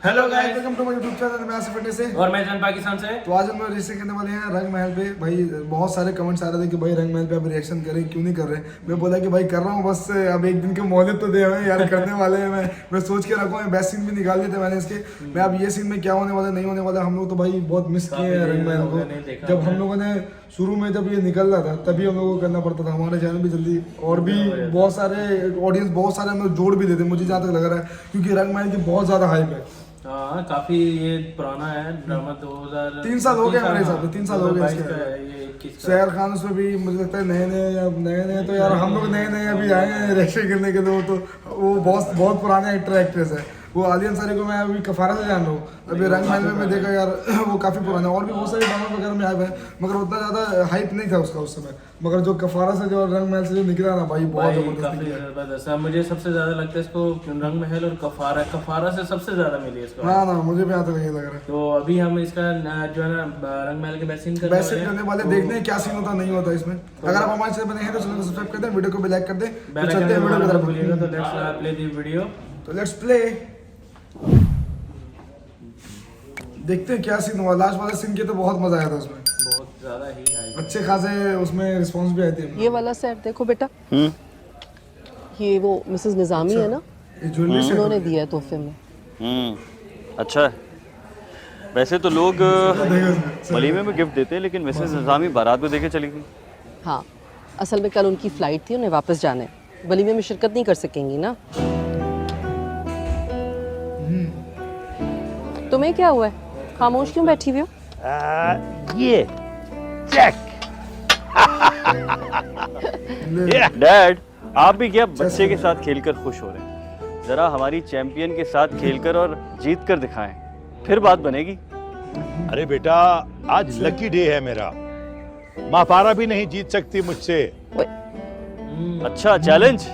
Hello guys, welcome to my YouTube channel. मैं Asif fitness से और मैं जन पाकिस्तान से। तो आज हम लोग रिएक्शन करने वाले हैं रंग महल पे। भाई बहुत सारे कमेंट्स आ रहे थे कि भाई रंग महल पे आप रिएक्शन करें, क्यों नहीं कर रहे। मैं बोला कि भाई कर रहा हूँ, बस अब एक दिन के मोहलत तो दे हमें यार, करने वाले हैं। मैं सोच के रखा हूँ, बेस्ट सीन भी निकाल दिए थे मैंने इसके। मैं अब ये सीन में क्या होने वाला नहीं होने वाला, हम लोग तो भाई बहुत मिस किए हैं रंग महल को। जब हम लोगों ने शुरू में जब ये निकल रहा था तभी हम लोगों को करना पड़ता था। हमारे चैनल भी जल्दी और भी बहुत सारे ऑडियंस बहुत सारे हम लोग जोड़ भी देते, मुझे जहाँ तक लग रहा है, क्योंकि रंग महल की बहुत ज़्यादा हाइप है। हाँ, काफी ये पुराना है ड्रामा। 3 साल हो गए मेरे हिसाब से, 3 साल हो गए इसके। शेर खान उसमें भी मुझे लगता है नए तो यार हम लोग नए अभी आए हैं रिएक्शन करने के लिए। तो वो बहुत पुराने एक्टर एक्ट्रेस है। वो आलिया अंसारी को मैं अभी कफारा से जान रहा हूँ, अभी रंग महल में मैं देखा यार वो काफ़ी पुराना है। और भी बहुत सारे ड्रामा वगैरह में आए हुए हैं, मगर उतना ज़्यादा हाइप नहीं था उसका उस समय। मगर जो कफारा से जो रंग महल से जो निकला ना भाई, बहुत जबरदस्त है। मुझे सबसे ज्यादा लगता है इसको रंग महल और कफारा से सबसे ज्यादा मिली है इसको। हाँ ना, मुझे भी यहाँ तक यही लग रहा है। तो अभी हम इसका जो है ना रंग महल के बेस्ट सीन करने वाले, देखते हैं क्या सीन होता नहीं होता इसमें। अगर आप हमारे चैनल बने हैं तो चैनल को सब्सक्राइब कर दें, वीडियो को भी लाइक कर दें। तो चलते हैं वीडियो की तरफ। तो लेट्स प्ले द वीडियो। तो लेट्स प्ले, देखते हैं क्या सीन हुआ। लास्ट वाला सीन के तो बहुत मजा आया था उसमें, बहुत ज्यादा ही हाई, अच्छे खासे उसमें रिस्पांस भी आए थे। ये वाला सेट देखो बेटा, ये वो मिसेस निजामी है ना, ये ज्वेलरी से उन्होंने दिया है तोहफे में। अच्छा है। वैसे तो लोग वलीमे में गिफ्ट देते हैं, लेकिन मिसेस निजामी बारात में देके चली गई। हाँ, असल में कल उनकी फ्लाइट थी, उन्हें वापस जाना है। वलीमे में शिरकत नहीं कर सकेंगी ना। तुम्हें क्या हुआ है, खामोश क्यों बैठी हुई हो? ये चेक। डैड, आप भी क्या बच्चे के साथ खेलकर खुश हो रहे हैं? जरा हमारी चैंपियन के साथ खेलकर और जीत कर दिखाएं, फिर बात बनेगी। अरे बेटा, आज लकी डे है मेरा। मापारा भी नहीं जीत सकती मुझसे। अच्छा, चैलेंज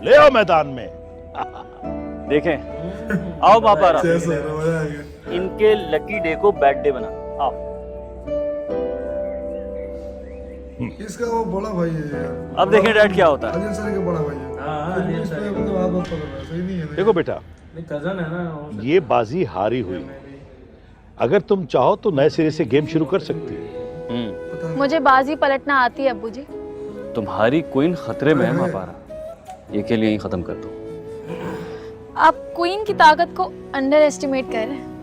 ले आओ मैदान में। देखें। आओ मापारा, मजा आ गया। इनके लकी डे को बैड डे बना। आओ। इसका वो बड़ा भाई है यार। अब देखें डैड क्या होता है। आलिया अंसारी का बड़ा भाई है। हाँ, आलिया इस पे अंसारी मतलब हाथ मत पकड़ना, सही नहीं है। देखो बेटा, कजन है ना, ये बाजी हारी हुई। अगर तुम चाहो तो नए सिरे से गेम शुरू कर सकती हो। मुझे बाजी पलटना आती है अब्बू जी। तुम्हारी क्वीन खतरे में है मापारा, ये के लिए ही खत्म कर दो। आप क्वीन की ताकत को अंडर एस्टिमेट कर रहे हैं।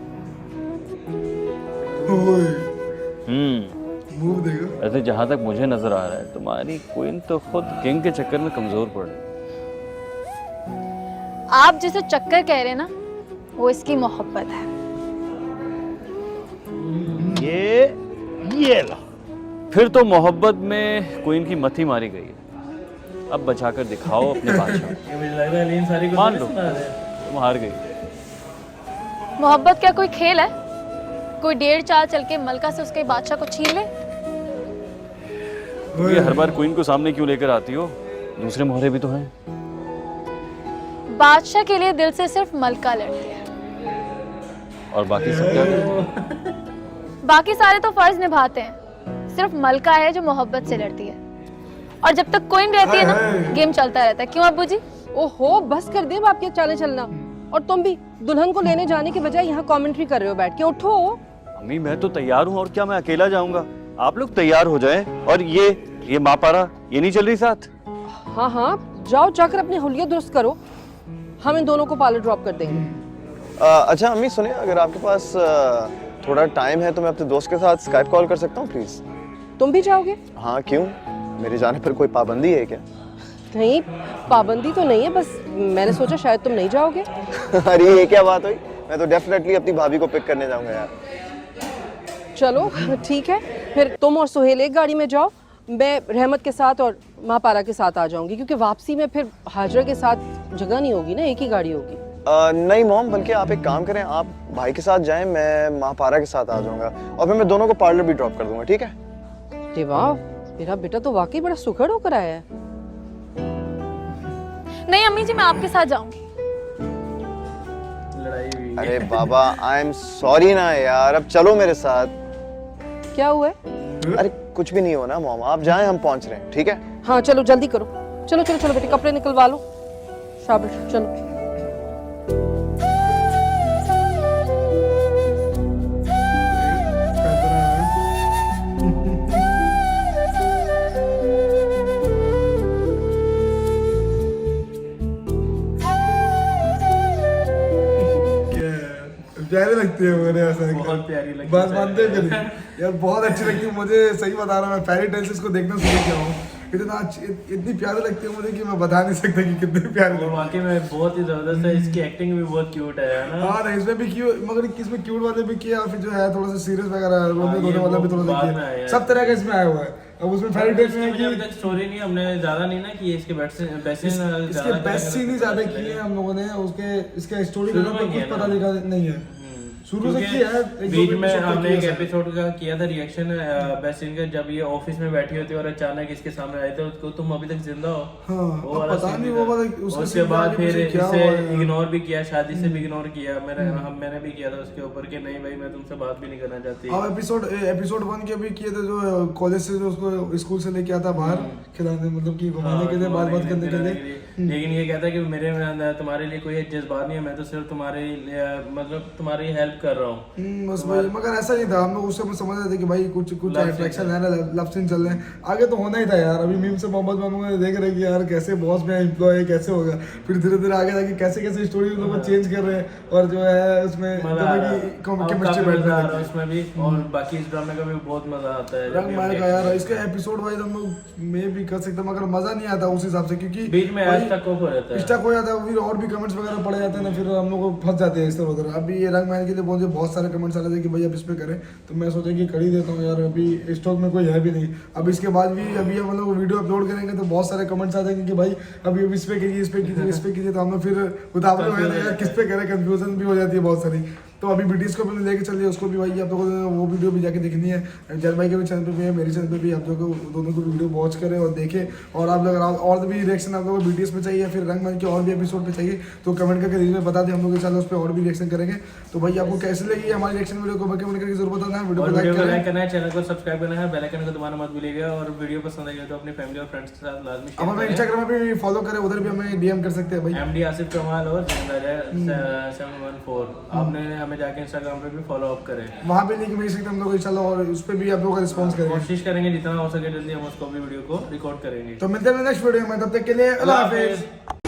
मूव देखो। वैसे जहाँ तक मुझे नजर आ रहा है, तुम्हारी क्वीन तो खुद किंग के चक्कर में कमजोर पड़ रही। आप जिसे चक्कर कह रहे हैं ना, वो इसकी मोहब्बत है। ये ला। फिर तो मोहब्बत में क्वीन की मथी मारी गई है। अब बचाकर दिखाओ अपने बादशाह। मुझे लग रहा है आलिया अंसारी को मान लो, सुना रहे हैं। तुम हार गई। मोहब्बत क्या कोई खेल है? कोई 1.5 चाल चल के मलका से उसके बादशाह को छीन ले? ये हर बार क्वीन को सामने क्यों लेकर आती हो? दूसरे मोहरे भी तो हैं। बादशाह के लिए दिल से सिर्फ मलका लड़ती है, और बाकी सब क्या करते हैं? बाकी सारे तो फर्ज निभाते हैं। सिर्फ मलका है जो मोहब्बत से लड़ती है, और जब तक क्वीन रहती है ना, गेम चलता रहता है। क्यों अब्बू जी? ओहो, बस कर दे बाप के चाले चलना। और तुम भी दुल्हन को लेने जाने के बजाय यहाँ कमेंट्री कर रहे हो बैठ के। उठो। अम्मी, मैं तो तैयार हूँ, और क्या मैं अकेला जाऊंगा? आप लोग तैयार हो जाएं। और ये मापारा ये नहीं चल रही साथ। हाँ हाँ, जाओ जाकर अपनी हुलिया दुरुस्त करो, हम इन दोनों को पार्लर ड्रॉप कर देंगे। अच्छा अम्मी सुनिए, अगर आपके पास थोड़ा टाइम है तो मैं अपने दोस्त के साथ स्काइप कॉल कर सकता हूँ प्लीज? तुम भी जाओगे? हाँ, क्यों? मेरे जाने पर कोई पाबंदी है क्या? नहीं, पाबंदी तो नहीं है, बस मैंने सोचा शायद तुम नहीं जाओगे। अरे ये क्या बात हुई? मैं तो डेफिनेटली अपनी भाभी को पिक करने जाऊंगा यार। चलो ठीक है, फिर तुम और सुहेल एक गाड़ी में जाओ, मैं रहमत के साथ और मापारा के साथ आ जाऊंगी, क्योंकि वापसी में फिर हाजरा के साथ जगह नहीं होगी ना, एक ही गाड़ी होगी। नहीं मॉम, बल्कि आप एक काम करें, आप भाई के साथ जाएं, मैं महापारा के साथ आ जाऊंगा, और फिर मैं दोनों को पार्लर भी ड्रॉप कर दूंगा, ठीक है? अरे वाह, मेरा बेटा तो वाकई बड़ा सुखड़ होकर आया है। नहीं अम्मी जी, मैं आपके साथ जाऊंगी। लड़ाई हुई। अरे बाबा, आई एम सॉरी ना यार, अब चलो मेरे साथ। क्या हुआ है? अरे कुछ भी नहीं हो ना मॉम, आप जाएं, हम पहुंच रहे हैं, ठीक है? हाँ चलो जल्दी करो, चलो चलो चलो बेटे, कपड़े निकलवा लो, शाबाश चलो। प्यारी लगती है मेरे ऐसा बहुत प्यारी लगती बात है। मानते हैं कि नहीं? यार बहुत अच्छी लगती है मुझे, सही बता रहा हूँ, मैं फेरी टेल्स इसको देखना शुरू किया हूँ, इतनी प्यारी लगती है मुझे कि मैं बता नहीं सकता कि कितनी प्यारी और लगती वाकई में बहुत ही जबरदस्त है, इसकी एक्टिंग भी बहुत क्यूट है है। ना। हाँ नहीं, इसमें भी क्यूट, मगर इसमें क्यूट वाले भी किया, फिर जो है थोड़ा सा सीरियस वगैरह रोने ये धोने वाला भी वो थोड़ा सा बाद में आया किया, है। सब तरह का इसमें आया हुआ है। अब उसमें फेरी टेल्स में मुझे अभी कि तक स्टोरी नहीं, हमने ज्यादा नहीं ना कि इसके इसके बेस्ट सीन ही ज्यादा किए हैं हम लोगों ने, उसके इसके स्टोरी का शुरू में कुछ किया पता ना। नहीं है, शुरू से किया है, एक दो बीच में episode हमने किया एक है। एपिसोड का किया था रिएक्शन बेसिन का, जब ये ऑफिस में बैठी होती है और अचानक इसके सामने आए थे उसको, तुम अभी तक जिंदा हो। हाँ, वो अब वाला पता scene नहीं भी वो था। वाला उसके उसके scene बाद आगे फिर पीछे क्या इसे हुआ है। इग्नोर भी किया, शादी से भी इग्नोर किया, मैंने भी किया था उसके ऊपर कि नहीं भाई मैं तुमसे बात भी नहीं करना चाहती। अब एपिसोड 1 के भी किए थे, जो कॉलेज से जो उसको स्कूल से लेके आता बाहर खिलाने, मतलब कि घुमाने के लिए, बात करने के लिए। लेकिन ये कहता है कि मेरे में तुम्हारे लिए कोई जज्बात नहीं है, मैं तो सिर्फ तुम्हारे लिए मतलब तुम्हारी हेल्प कर रहा हूँ। बस वही, मगर ऐसा नहीं था, हम लोग उस समय समझ रहे थे कि भाई कुछ Love अट्रैक्शन है ना, लव सीन चल रहे हैं, आगे तो होना ही था यार। अभी मीम से मोहम्मद मानू ने देख रहे कि यार कैसे बॉस में एम्प्लॉय कैसे होगा, फिर धीरे धीरे आगे जाके कैसे कैसे स्टोरी उन लोगों को चेंज कर रहे हैं, और जो है उसमें केमिस्ट्री बैठ रहा है उसमें भी, और बाकी इस ड्रामे का भी बहुत मजा आता है। रंग महल का यार, इसके एपिसोड वाइज हम लोग में भी कर सकते हैं, मगर मजा नहीं आता उस हिसाब से, क्योंकि बीच में भाई स्टक हो जाता है। स्टक हो जाता है, फिर और भी कमेंट्स वगैरह पड़े जाते हैं ना, फिर हम लोग को फंस जाते हैं इस तरह उधर। अभी ये रंग महल के लिए मुझे बहुत सारे कमेंट्स आ रहे थे कि भाई अब इस पे करें, तो मैं सोचा कि कर ही देता हूँ यार, अभी स्टॉक में कोई है भी नहीं। अब इसके बाद भी अभी हम लोग वीडियो अपलोड करेंगे तो बहुत सारे कमेंट्स आ जाएंगे कि भाई अभी इस पे कीजिए, इस पे कीजिए, इस पे कीजिए, तो हम लोग फिर उतावले हो जाते हैं यार किस पे करें, कंफ्यूजन भी हो जाती है बहुत सारी। तो अभी बीटीएस को भी लेके चलिए, उसको भी भाई आप लोगों को वो वीडियो भी जाके देखनी है, जल भाई के भी चैनल पे भी है, मेरे चैनल पे भी, आप लोग दोनों को वीडियो वॉच करें और देखें। और आप लोग और भी रिएक्शन आप लोगों को बीटीएस पे चाहिए या फिर रंग महल के और भी एपिसोड पे चाहिए तो कमेंट करके रील में बता दें, हम लोग इंशाल्लाह उस पर और भी रिएक्शन करेंगे। तो भाई आपको कैसे लगी हमारी रिएक्शन वीडियो को कमेंट करके जरूर बताना है, वीडियो को लाइक करें, करना है, चैनल को सब्सक्राइब करना है, बेल आइकन को दबाना मत भूलिएगा, और वीडियो पसंद आई तो अपनी फैमिली और फ्रेंड्स के साथ लाजमी अब हमें इंस्टाग्राम पे भी फॉलो करें, उधर भी हमें डीएम कर सकते हैं भाई। एमडी आसिफ कमाल और जिंदाजा 714 आपने हमें जाके इंस्टाग्राम पे भी फॉलो अप करें, वहाँ पे लिंक मिल सकते हैं हम लोग इंशाल्लाह, और उस पर भी आप लोगों का रिस्पॉन्स करेंगे। कोशिश करेंगे जितना हो सके जल्दी हम उसको भी वीडियो को रिकॉर्ड करेंगे। तो मिलते हैं नेक्स्ट वीडियो में, तब तक के लिए अल्लाह हाफिज।